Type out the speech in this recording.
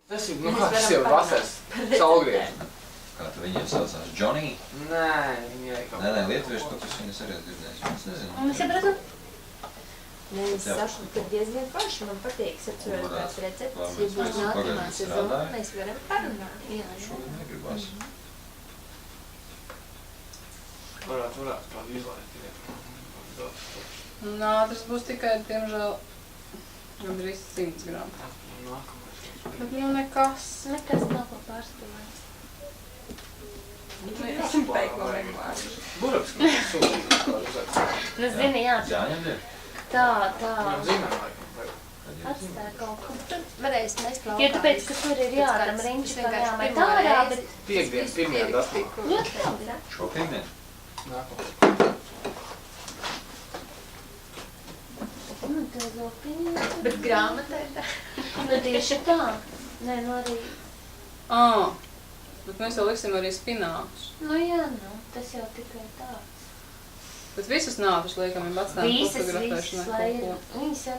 Tas ir, tas jau vasaras saulgriežs. Kā tu viņiem saucās? Johnny? Nē, viņi arī kaut kā. Nē, lietuviešu kaut kas viņas arī dzirdējis. Es nezinu. Un es sapratu. Nē, es saku, ka diezgan forši man patīk. Es atceros tās receptes. Ja būs nākamā sezona, mēs varam parunāt. Šogad negribās. Varētu kādu izlaist. Ātris būs tikai, diemžēl, gandrīz 100 gramu. Bet nu nekas. Nekas nav ko pārspēlēt. Esam beigt no regulāri. Buraks, ka mēs sūtījums kādu uzaicināt. Nu, zini, jā. Jāņem ir? Tā. Viņam zinām, laikam. Atstāja kaut ko. Tad varēs mest laukā. Jo tāpēc, ka tur ir jādam riņķikam jāmet ārā, bet... Pirmdien datī. Ļoti labi, jā. Šo pirmdien? Nākamā. Nu, tā zopiņa. Bet grāmatā ir tā. Nu, tieši tā. Nē, nu arī... Bet mēs jau liksim arī spinātus. Nu jā, tas jau tikai tāds. Bet visus nātus liekam, ja atstājam fotografēšanai kaut ko. Visas, lai viņas jau